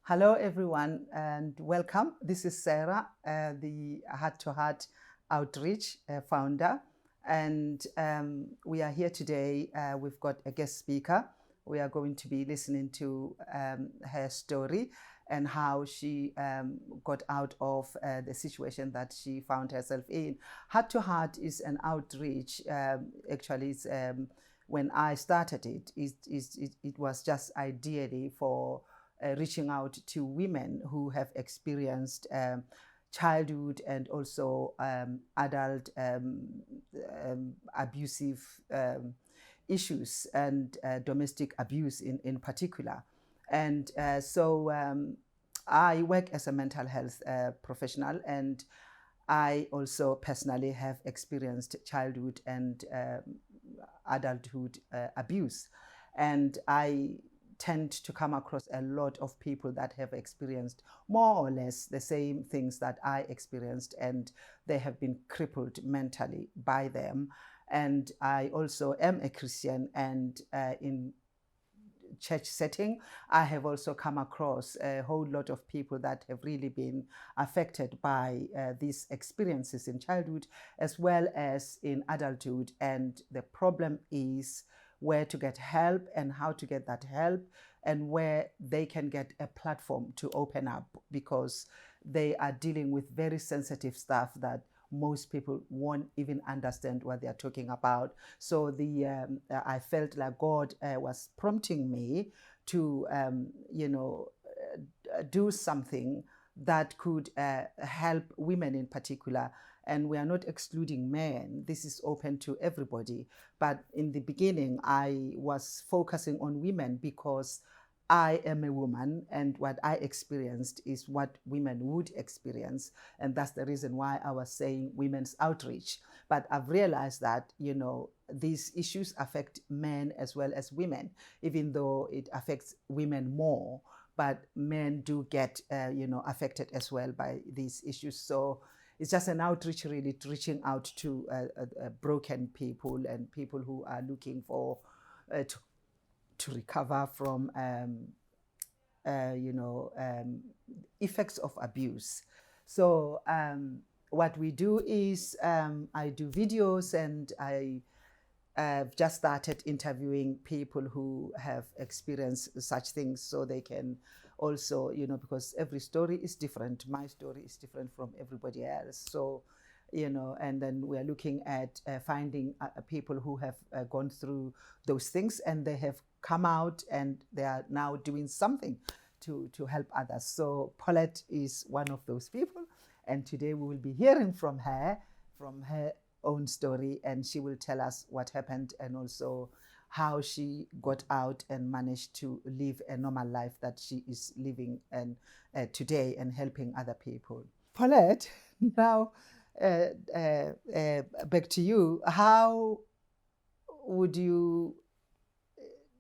Hello, everyone, and welcome. This is Sarah, the Heart to Heart Outreach founder, and we are here today. We've got a guest speaker. We are going to be listening to her story and how she got out of the situation that she found herself in. Heart to Heart is an outreach. Actually, it's, when I started it was just ideally for reaching out to women who have experienced childhood and also adult abusive issues and domestic abuse in particular. And so I work as a mental health professional, and I also personally have experienced childhood and adulthood abuse. And I tend to come across a lot of people that have experienced more or less the same things that I experienced, and they have been crippled mentally by them. And I also am a Christian, and in church setting, I have also come across a whole lot of people that have really been affected by these experiences in childhood as well as in adulthood. And the problem is where to get help and how to get that help, and where they can get a platform to open up, because they are dealing with very sensitive stuff that most people won't even understand what they're talking about. So I felt like God was prompting me to, do something that could help women in particular. And we are not excluding men. This is open to everybody. But in the beginning, I was focusing on women because I am a woman, and what I experienced is what women would experience. And that's the reason why I was saying women's outreach. But I've realized that, these issues affect men as well as women, even though it affects women more. But men do get, affected as well by these issues. So it's just an outreach, really, reaching out to broken people and people who are looking for to recover from, effects of abuse. So what we do is I do videos, and I've just started interviewing people who have experienced such things, so they can also, because every story is different. My story is different from everybody else. So, and then we are looking at finding people who have gone through those things, and they have come out and they are now doing something to help others. So Paulette is one of those people, and today we will be hearing from her own story, and she will tell us what happened and also how she got out and managed to live a normal life that she is living and today, and helping other people. Paulette, now back to you. How would you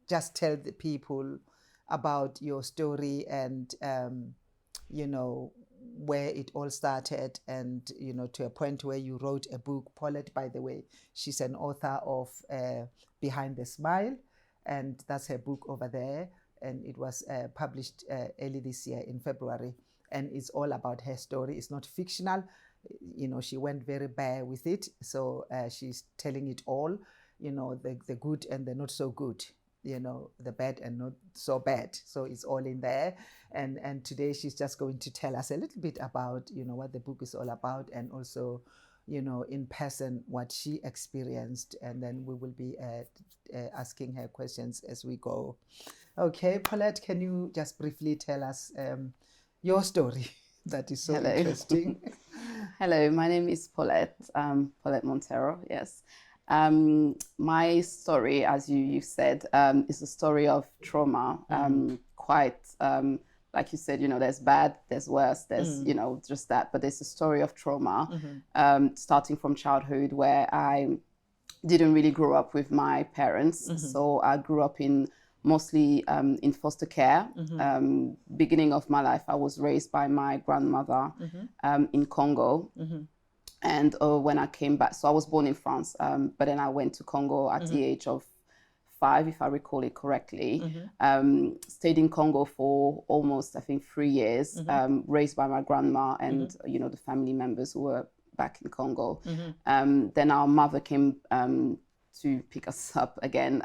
just tell the people about your story and where it all started, and to a point where you wrote a book? Paulette, by the way, she's an author of Behind the Smile, and that's her book over there, and it was published early this year in February, and it's all about her story. It's not fictional. She went very bare with it, so she's telling it all, the good and the not so good, the bad and not so bad. So it's all in there. And today she's just going to tell us a little bit about, what the book is all about, and also, in person, what she experienced. And then we will be asking her questions as we go. Okay, Paulette, can you just briefly tell us your story? That is so Hello. Interesting. Hello, my name is Paulette, Paulette Montero, yes. My story, as you said, is a story of trauma. Quite, like you said, there's bad, there's worse, there's, just that. But there's a story of trauma, starting from childhood, where I didn't really grow up with my parents. So I grew up mostly in foster care. Beginning of my life, I was raised by my grandmother in Congo. And when I came back, so I was born in France, but then I went to Congo at the age of 5, if I recall it correctly. Stayed in Congo for almost, I think, 3 years, raised by my grandma and, you know, the family members who were back in Congo. Then our mother came to pick us up again,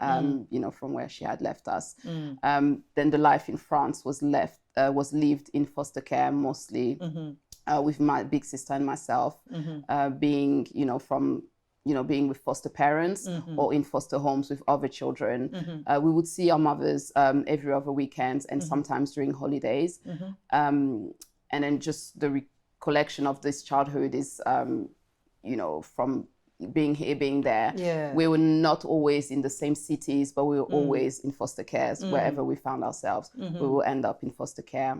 you know, from where she had left us. Then the life in France was lived in foster care mostly, with my big sister and myself, being, you know, being with foster parents or in foster homes with other children. We would see our mothers every other weekend and sometimes during holidays. And then just the recollection of this childhood is, you know, from being here, being there. We were not always in the same cities, but we were always in foster cares. Wherever we found ourselves, we will end up in foster care.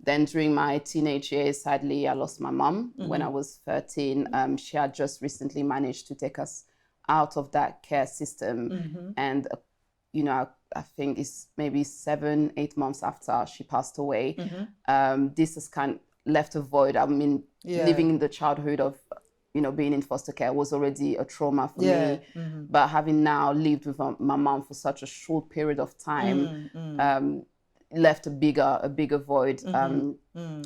Then during my teenage years, sadly, I lost my mum when I was 13. She had just recently managed to take us out of that care system. And, you know, I think it's maybe 7-8 months after she passed away. This has kind of left a void. I mean, living in the childhood of, you know, being in foster care was already a trauma for me. But having now lived with my mom for such a short period of time, left a bigger void. And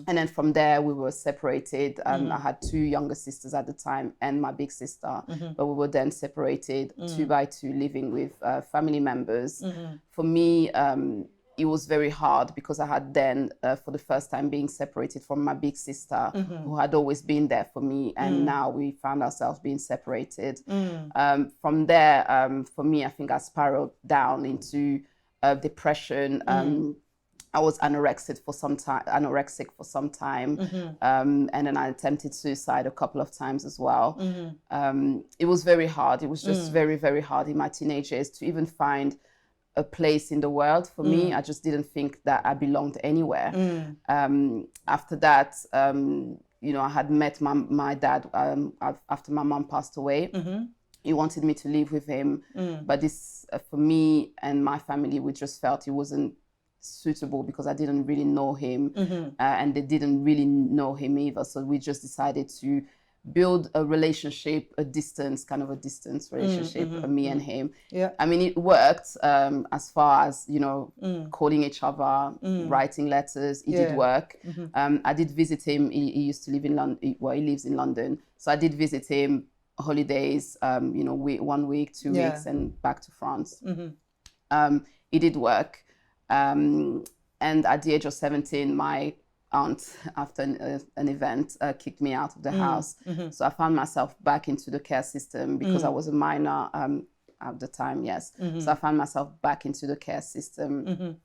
then from there we were separated. I had 2 younger sisters at the time and my big sister, but we were then separated 2 by 2, living with family members. For me, it was very hard because I had then, for the first time, being separated from my big sister, who had always been there for me, and now we found ourselves being separated. From there, for me, I think I spiraled down into depression. I was anorexic for some time, and then I attempted suicide a couple of times as well. It was very hard. It was just very, very hard in my teenage years to even find a place in the world for me. I just didn't think that I belonged anywhere. After that, you know, I had met my dad after my mom passed away. He wanted me to live with him, but this, for me and my family, we just felt it wasn't suitable because I didn't really know him, and they didn't really know him either. So we just decided to build a relationship, a distance relationship, me and him. I mean, it worked as far as, you know, calling each other, writing letters. It did work. I did visit him. He used to live in London. Well, he lives in London. So I did visit him holidays, you know, 1 week, 2 weeks, and back to France. It did work. And at the age of 17, my aunt, after an event, kicked me out of the house. So I found myself back into the care system because I was a minor at the time, So I found myself back into the care system.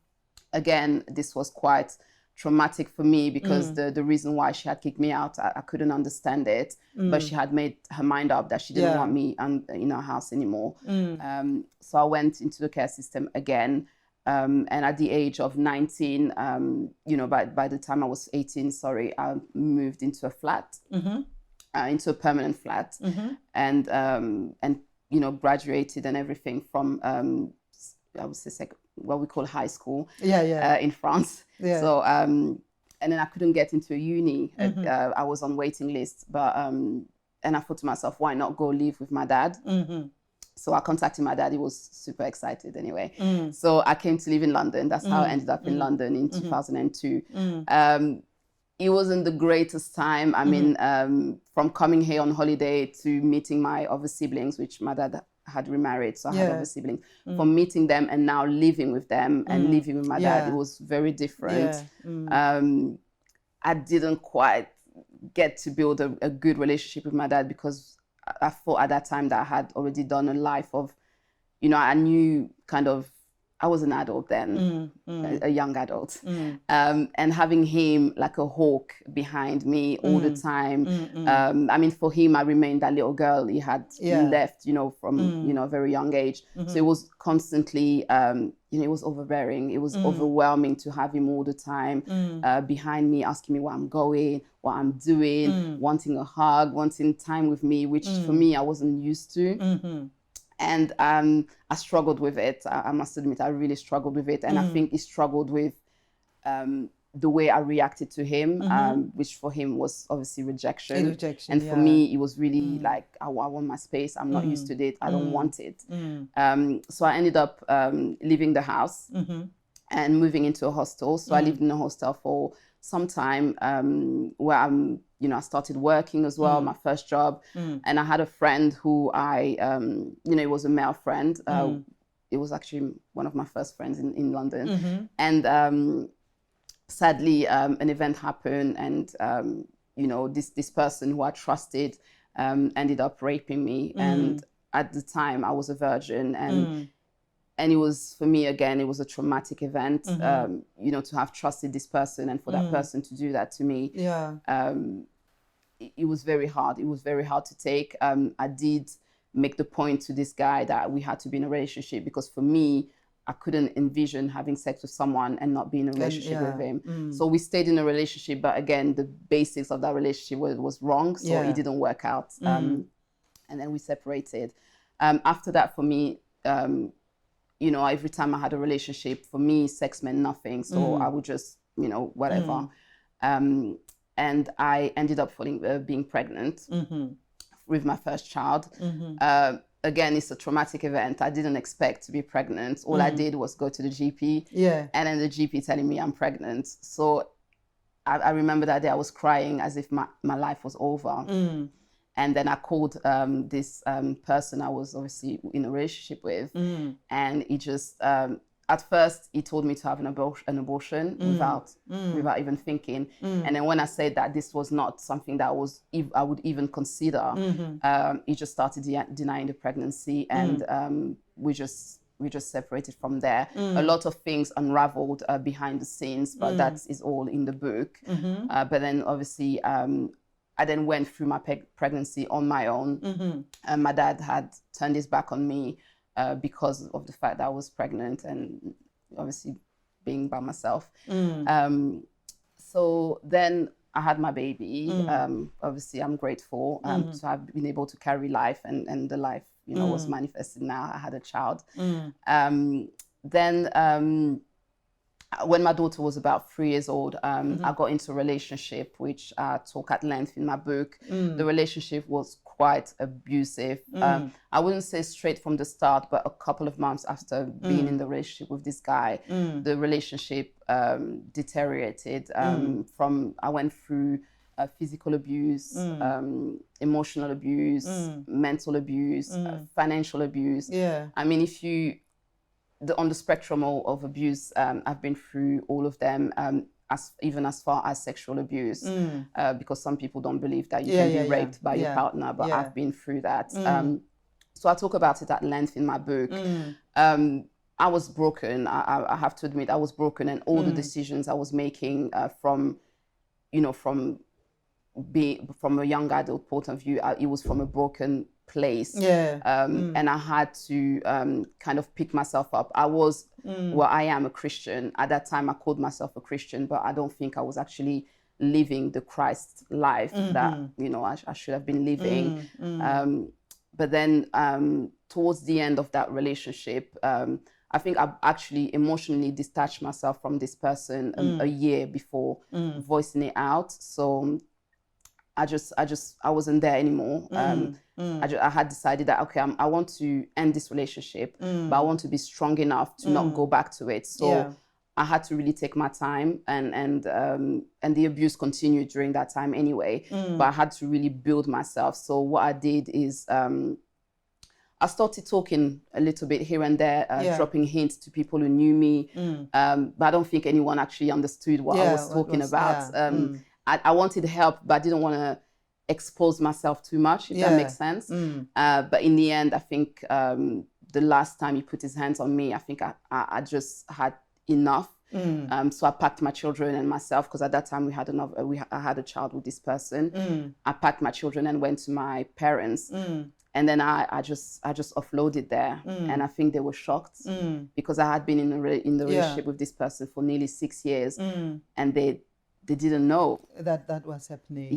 Again, this was quite traumatic for me because the reason why she had kicked me out, I couldn't understand it, but she had made her mind up that she didn't want me in her house anymore. So I went into the care system again. And at the age of 19, you know, by the time I was 18, I moved into a flat, into a permanent flat, and you know, graduated and everything from I would say what we call high school, in France. So and then I couldn't get into a uni. I was on waiting list, but and I thought to myself, why not go live with my dad? So I contacted my dad. He was super excited anyway. So I came to live in London. That's how I ended up in London in 2002. It wasn't the greatest time. I mean, from coming here on holiday to meeting my other siblings, which my dad had remarried, so I had other siblings. From meeting them and now living with them and living with my dad, it was very different. I didn't quite get to build a good relationship with my dad because I thought at that time that I had already done a life of, you know, I knew kind of, I was an adult then, a young adult. And having him like a hawk behind me all the time. I mean, for him, I remained that little girl he had left, you know, from, you know, a very young age. So it was constantly, you know, it was overbearing. It was overwhelming to have him all the time behind me, asking me where I'm going, what I'm doing, wanting a hug, wanting time with me, which for me, I wasn't used to. And I struggled with it. I must admit, I really struggled with it. And I think he struggled with the way I reacted to him, which for him was obviously rejection. And for me, it was really like, I want my space. I'm not used to it. I don't want it. So I ended up leaving the house and moving into a hostel. So I lived in a hostel for some time, where I started working as well, my first job. And I had a friend who it was a male friend. It was actually one of my first friends in London. And sadly, an event happened, and this person who I trusted ended up raping me. And at the time, I was a virgin, and it was, for me, again, it was a traumatic event. To have trusted this person, and for that person to do that to me. It was very hard. It was very hard to take. I did make the point to this guy that we had to be in a relationship, because for me, I couldn't envision having sex with someone and not be in a relationship with him. So we stayed in a relationship, but again, the basics of that relationship was wrong. So it didn't work out. And then we separated. After that, for me, every time I had a relationship, for me, sex meant nothing. So I would just, whatever. And I ended up being pregnant with my first child. Again, it's a traumatic event. I didn't expect to be pregnant. All I did was go to the GP, and then the GP telling me I'm pregnant. So I remember that day I was crying as if my life was over. And then I called this person I was obviously in a relationship with, and he just, at first, he told me to have an abortion without even thinking. And then when I said that this was not something that I would even consider, he just started denying the pregnancy, and we just separated from there. A lot of things unraveled behind the scenes, but that is all in the book. But then obviously, I then went through my pregnancy on my own. And my dad had turned his back on me because of the fact that I was pregnant, and obviously being by myself. So then I had my baby. Obviously, I'm grateful to have been able to carry life, and the life, was manifested now. I had a child. Then when my daughter was about 3 years old, I got into a relationship, which I talk at length in my book. The relationship was quite abusive. I wouldn't say straight from the start, but a couple of months after being in the relationship with this guy, the relationship deteriorated. I went through physical abuse, emotional abuse, mental abuse, financial abuse. I mean, on the spectrum of abuse, I've been through all of them, even as far as sexual abuse, because some people don't believe that you can be raped by your partner, but I've been through that. So I talk about it at length in my book. I was broken. I have to admit, I was broken, and all the decisions I was making from a young adult point of view, it was from a broken place. And I had to kind of pick myself up. I am a Christian. At that time, I called myself a Christian, but I don't think I was actually living the Christ life that I should have been living. But then towards the end of that relationship, I think I actually emotionally detached myself from this person a year before voicing it out. So I wasn't there anymore. I had decided that, okay, I want to end this relationship, but I want to be strong enough to not go back to it. So I had to really take my time, and the abuse continued during that time anyway. But I had to really build myself. So what I did is I started talking a little bit here and there, dropping hints to people who knew me. But I don't think anyone actually understood what I was talking about. I wanted help, but I didn't want to expose myself too much, if that makes sense. But in the end, I think the last time he put his hands on me, I think I just had enough. So I packed my children and myself, because at that time I had a child with this person. I packed my children and went to my parents. And then I just offloaded there. And I think they were shocked, because I had been in the relationship with this person for nearly 6 years, and they didn't know that was happening.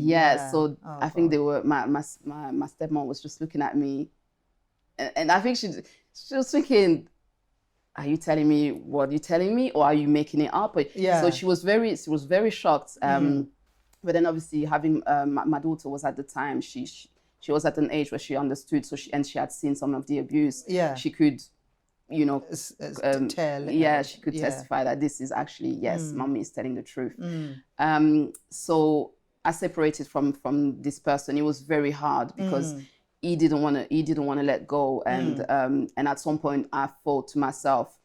So I think they were, my stepmom was just looking at me, and I think she was thinking, are you telling me what you're telling me, or are you making it up? So she was very shocked. But then obviously having my daughter was at the time, she was at an age where she understood. So she had seen some of the abuse. She could, you know, tell. She could testify that this is actually, yes, mommy is telling the truth. So I separated from this person. It was very hard because he didn't want to let go. And at some point I thought to myself,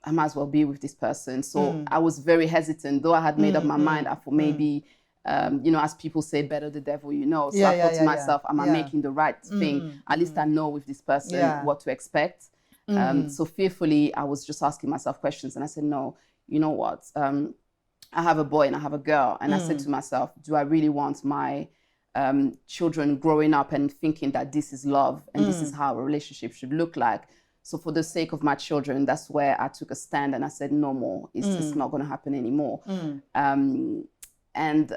I might as well be with this person. So I was very hesitant, though I had made up my mind. I thought maybe, you know, as people say, better the devil you know. So I thought to myself, am I making the right thing? At least I know with this person what to expect. So fearfully, I was just asking myself questions, and I said, no, you know what? I have a boy and I have a girl. And I said to myself, do I really want my children growing up and thinking that this is love and this is how a relationship should look like? So for the sake of my children, that's where I took a stand and I said, no more. It's not going to happen anymore. And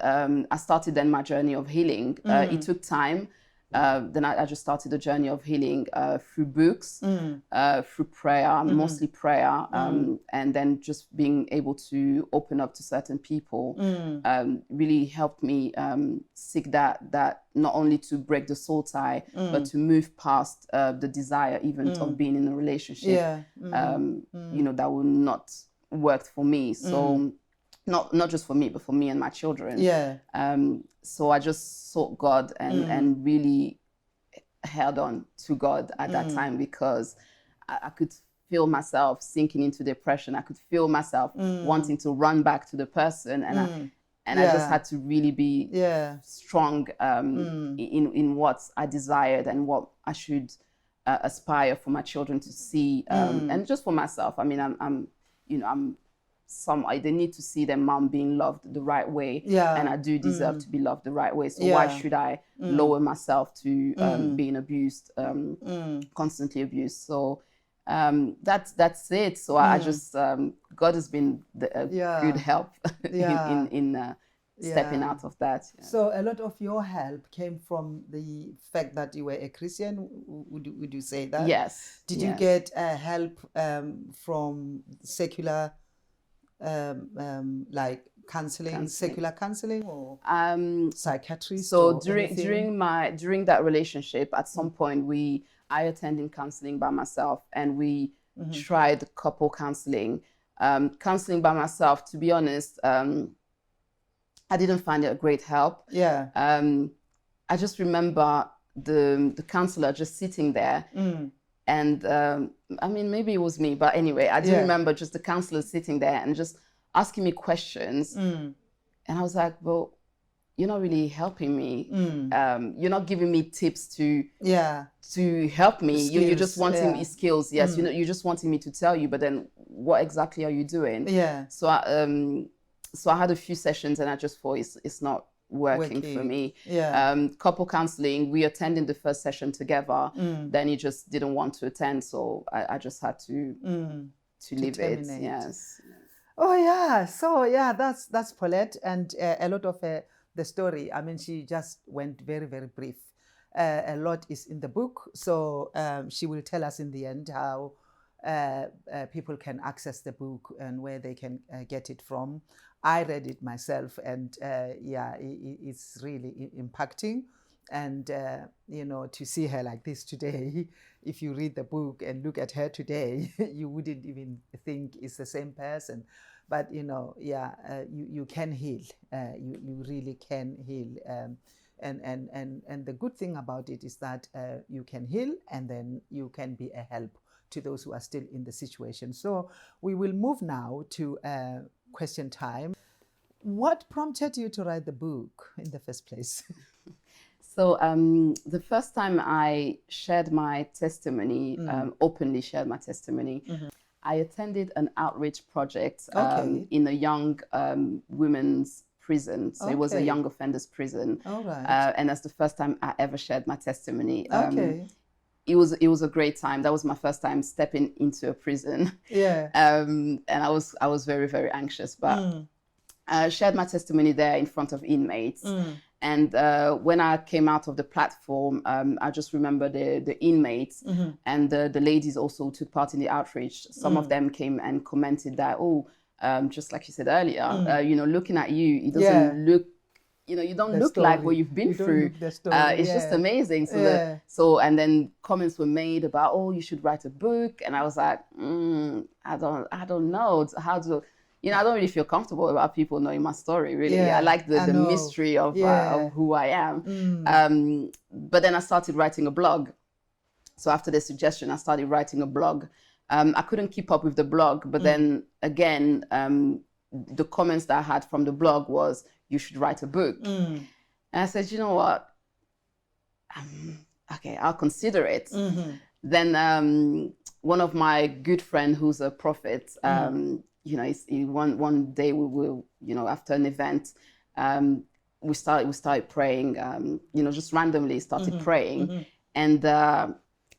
I started then my journey of healing. It took time. Then I just started a journey of healing through books, through prayer, mostly prayer, and then just being able to open up to certain people really helped me seek that not only to break the soul tie, but to move past the desire even of being in a relationship, you know, that will not work for me. So not just for me, but for me and my children. So I just sought God and really held on to God at that time, because I could feel myself sinking into depression. I could feel myself wanting to run back to the person, and I just had to really be strong in what I desired and what I should aspire for my children to see, and just for myself. I mean, I'm they need to see their mom being loved the right way, and I do deserve to be loved the right way. So why should I lower myself to being abused, constantly abused? So that's it. So I just God has been a good help in stepping out of that. So a lot of your help came from the fact that you were a Christian. Would you say that? Yes. Did you get help from secular? Like counseling, secular counseling, or psychiatrist? So during that relationship, at some point I attended counseling by myself, and we tried couple counseling. Counseling by myself, to be honest, I didn't find it a great help. I just remember the counselor just sitting there. And I mean, maybe it was me, but anyway, I do remember just the counselor sitting there and just asking me questions. And I was like, well, you're not really helping me. You're not giving me tips to help me. You're just wanting me skills. Yes, you're just wanting me to tell you, but then what exactly are you doing? So I had a few sessions, and I just thought it's not working for me. Couple counseling, we attended the first session together, then he just didn't want to attend, so I just had to leave it. So that's Paulette, and a lot of the story, I mean, she just went very, very brief. A lot is in the book, so she will tell us in the end how people can access the book and where they can get it from. I read it myself, and it's really impacting. And you know, to see her like this today, if you read the book and look at her today, you wouldn't even think it's the same person. But you know, you can heal. You really can heal. And the good thing about it is that you can heal, and then you can be a help to those who are still in the situation. So we will move now to question time. What prompted you to write the book in the first place? So the first time I shared my testimony, openly shared my testimony, I attended an outreach project in a young women's prison. So it was a young offenders prison. And that's the first time I ever shared my testimony. It was a great time. That was my first time stepping into a prison. And I was very, very anxious, but I shared my testimony there in front of inmates. And when I came out of the platform, I just remember the inmates and the ladies also took part in the outreach. Some of them came and commented that, just like you said earlier, looking at you, it doesn't look, you don't look like what you've been through. It's just amazing. So and then comments were made about, you should write a book. And I was like, I don't know how to. I don't really feel comfortable about people knowing my story, really. I like the mystery of who I am. But then I started writing a blog. So after the suggestion, I started writing a blog. I couldn't keep up with the blog, but then again, the comments that I had from the blog was, you should write a book. And I said, you know what? Okay, I'll consider it. Then one of my good friend who's a prophet, one day we will, after an event, we started praying, just randomly started praying. And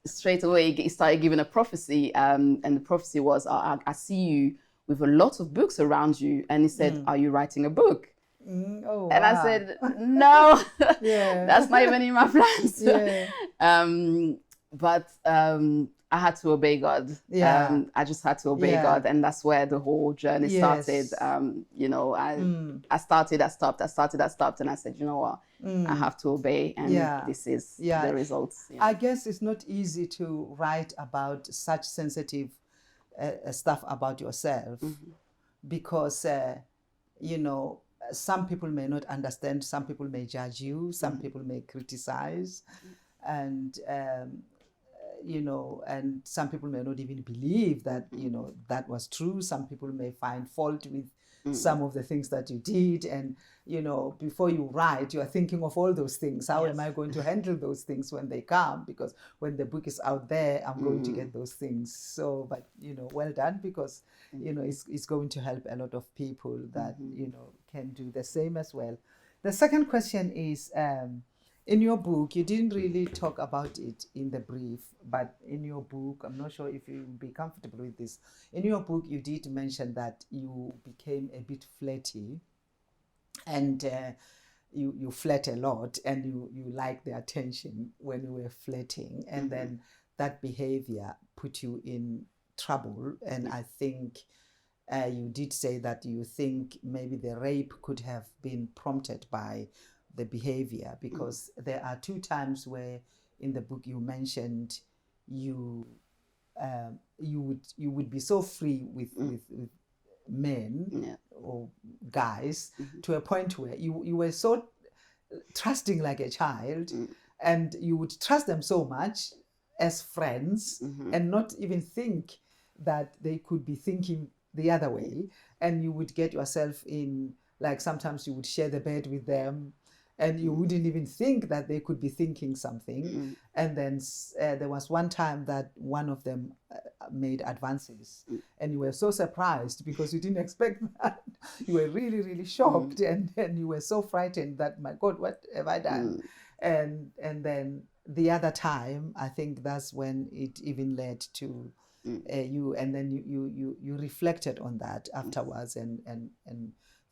straight away he started giving a prophecy. And the prophecy was, I see you with a lot of books around you. And he said, are you writing a book? And I said, no, that's not even in my plans. But I had to obey God. I just had to obey God. And that's where the whole journey started. I started, I stopped, I started, I stopped. And I said, you know what? I have to obey. And this is the results. I guess it's not easy to write about such sensitive stuff about yourself because, some people may not understand, some people may judge you, some people may criticize, and and some people may not even believe that that was true. Some people may find fault with some of the things that you did, and before you write, you are thinking of all those things. How am I going to handle those things when they come? Because when the book is out there, I'm going to get those things. So, but well done, because it's going to help a lot of people that can do the same as well. The second question is, in your book, you didn't really talk about it in the brief, but in your book, I'm not sure if you'll be comfortable with this. In your book, you did mention that you became a bit flirty, and you flirt a lot, and you like the attention when you were flirting, and then that behavior put you in trouble. And I think you did say that you think maybe the rape could have been prompted by the behavior, because there are 2 times where in the book you mentioned you would be so free with men or guys to a point where you were so trusting like a child, and you would trust them so much as friends and not even think that they could be thinking the other way, and you would get yourself in, like, sometimes you would share the bed with them, and you wouldn't even think that they could be thinking something. And then there was one time that one of them made advances, and you were so surprised because you didn't expect that. You were really, really shocked, and you were so frightened that, my God, what have I done? And then the other time, I think that's when it even led to you, and then you reflected on that afterwards, and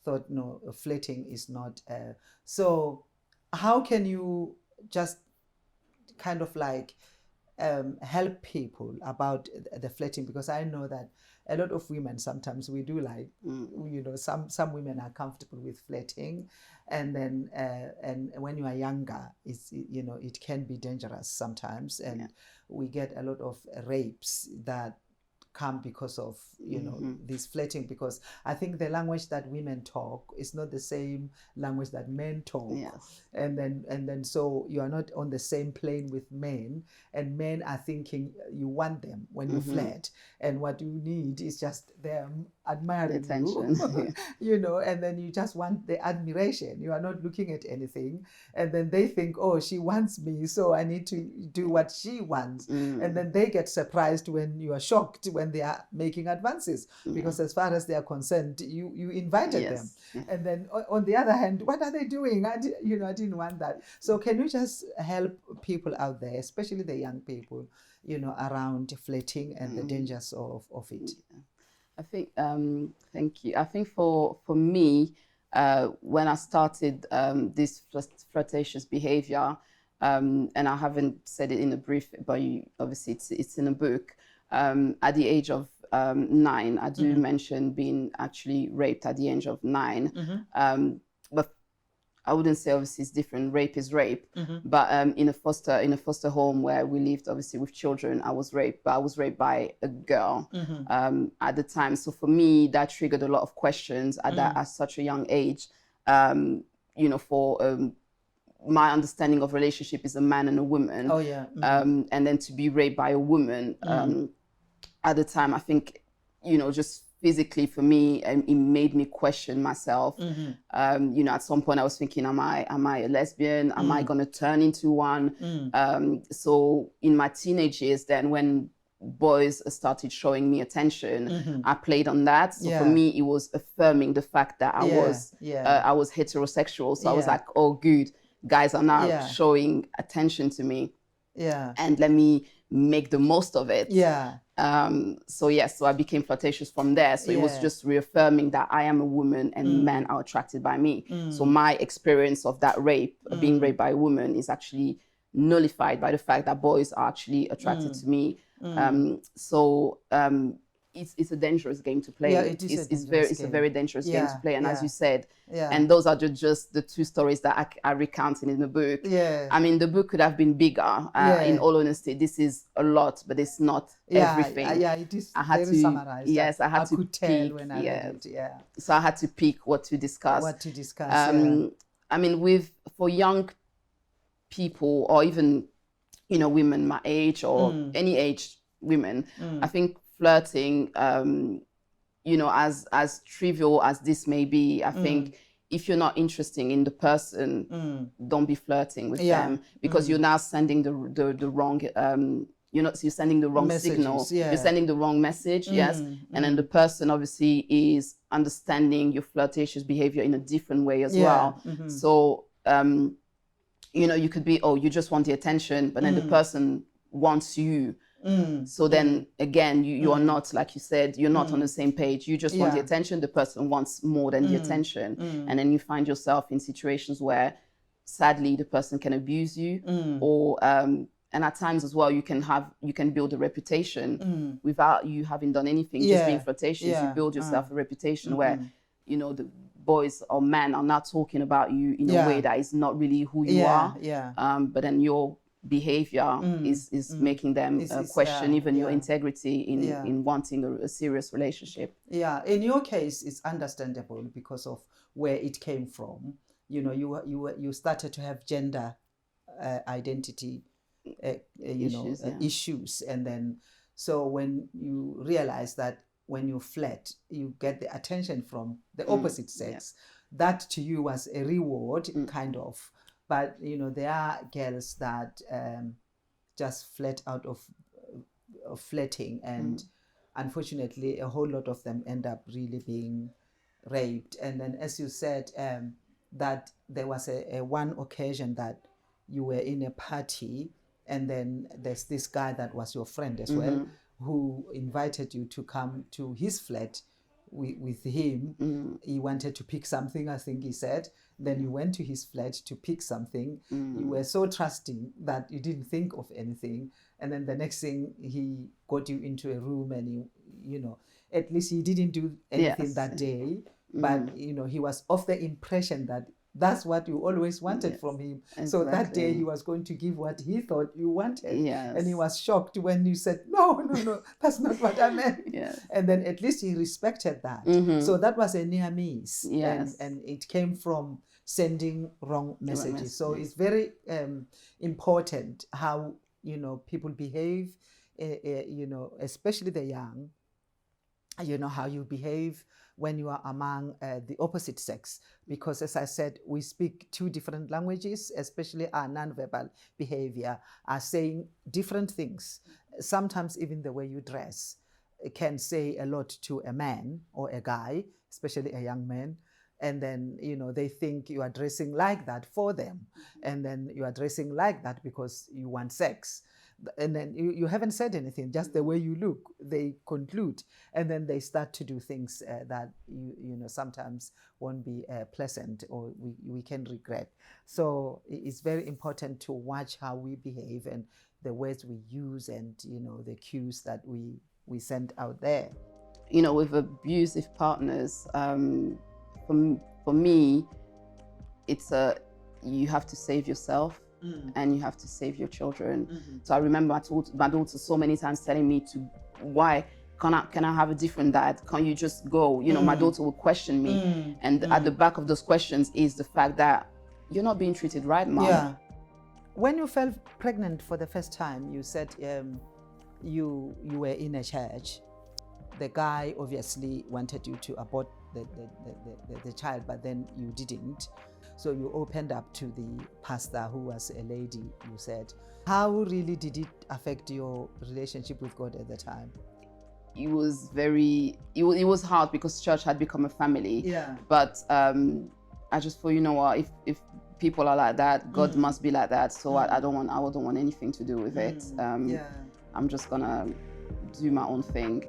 thought, no, flirting is not. So how can you just kind of like help people about the flirting? Because I know that a lot of women, sometimes we do like, some women are comfortable with flirting, and then and when you are younger, it can be dangerous sometimes, and we get a lot of rapes that come because of this flirting, because I think the language that women talk is not the same language that men talk. And then so you are not on the same plane with men, and men are thinking you want them when you flirt, and what you need is just them admiring attention. you and then you just want the admiration. You are not looking at anything, and then they think, oh, she wants me, so I need to do what she wants. And then they get surprised when you are shocked when they are making advances, because as far as they are concerned, you invited them. And then on the other hand, what are they doing? I didn't want that. So can you just help people out there, especially the young people, around flirting and the dangers of it? I think, thank you. I think for me, when I started this flirtatious behavior, and I haven't said it in a brief, but obviously it's in a book. At the age of 9, I do mention being actually raped at the age of 9. But I wouldn't say obviously it's different. Rape is rape. But in a foster home where we lived obviously with children, I was raped, but I was raped by a girl at the time. So for me, that triggered a lot of questions at such a young age. For my understanding of relationship is a man and a woman. Oh yeah. And then to be raped by a woman at the time, I think, just physically for me, it made me question myself. At some point I was thinking, am I a lesbian? Am I going to turn into one? So in my teenage years then, when boys started showing me attention, I played on that. So for me, it was affirming the fact that I was heterosexual. So I was like, oh, good, guys are now showing attention to me. And let me make the most of it. So I became flirtatious from there. So it was just reaffirming that I am a woman and men are attracted by me. So my experience of that rape, being raped by a woman, is actually nullified by the fact that boys are actually attracted to me. It's a dangerous game to play. It's a very dangerous game to play. And as you said, and those are just the 2 stories that I recounted in the book. I mean, the book could have been bigger. In all honesty, this is a lot, but it's not everything. It is very summarized. Yes, I had to could tell when I read it. So I had to pick what to discuss. I mean, for young people, or even women my age, or any age women, I think flirting, as trivial as this may be, I think if you're not interested in the person, don't be flirting with them, because you're now sending the wrong you're sending the wrong signal. You're sending the wrong message. And then the person obviously is understanding your flirtatious behavior in a different way as well. So you could be, oh, you just want the attention, but then the person wants you. So then again, you are not, like you said, you're not on the same page. You just want the attention. The person wants more than the attention. And then you find yourself in situations where sadly the person can abuse you, or and at times as well, you can build a reputation without you having done anything. Just being flirtatious, you build yourself a reputation where the boys or men are not talking about you in a way that is not really who you are. But then your behavior is making them question even your integrity in wanting a serious relationship. In your case, it's understandable because of where it came from. You started to have gender identity issues, and then so when you realize that when you flirt, you get the attention from the opposite sex, that to you was a reward, kind of. But there are girls that just flirt out of flirting, and unfortunately a whole lot of them end up really being raped. And then, as you said, that there was a one occasion that you were in a party, and then there's this guy that was your friend as well, who invited you to come to his flat with him. He wanted to pick something, I think he said. Then you went to his flat to pick something. You were so trusting that you didn't think of anything. And then the next thing, he got you into a room, and at least he didn't do anything that day. But, he was of the impression that that's what you always wanted from him. Exactly. So that day he was going to give what he thought you wanted. And he was shocked when you said, no, that's not what I meant. And then at least he respected that. So that was a near miss. And it came from sending wrong messages. So it's very important how, people behave, especially the young, how you behave when you are among the opposite sex, because as I said, we speak 2 different languages, especially our nonverbal behavior, are saying different things. Sometimes even the way you dress can say a lot to a man or a guy, especially a young man. And then, they think you are dressing like that for them. And then you are dressing like that because you want sex. and then you haven't said anything, just the way you look, they conclude, and then they start to do things that you know sometimes won't be pleasant, or we can regret. So it's very important to watch how we behave and the words we use, and you know the cues that we send out there. You know, with abusive partners, for me, it's you have to save yourself. And you have to save your children. So I remember my daughter so many times telling me why can I have a different dad? Can you just go? You know, my daughter will question me. And at the back of those questions is the fact that you're not being treated right, Mom. Yeah. When you fell pregnant for the first time, you said you were in a church. The guy obviously wanted you to abort the child, but then you didn't. So you opened up to the pastor, who was a lady, you said. How really did it affect your relationship with God at the time? It was it was hard because church had become a family. Yeah. But I just thought, you know what, if people are like that, God must be like that. So I don't want anything to do with it. Yeah. I'm just gonna do my own thing.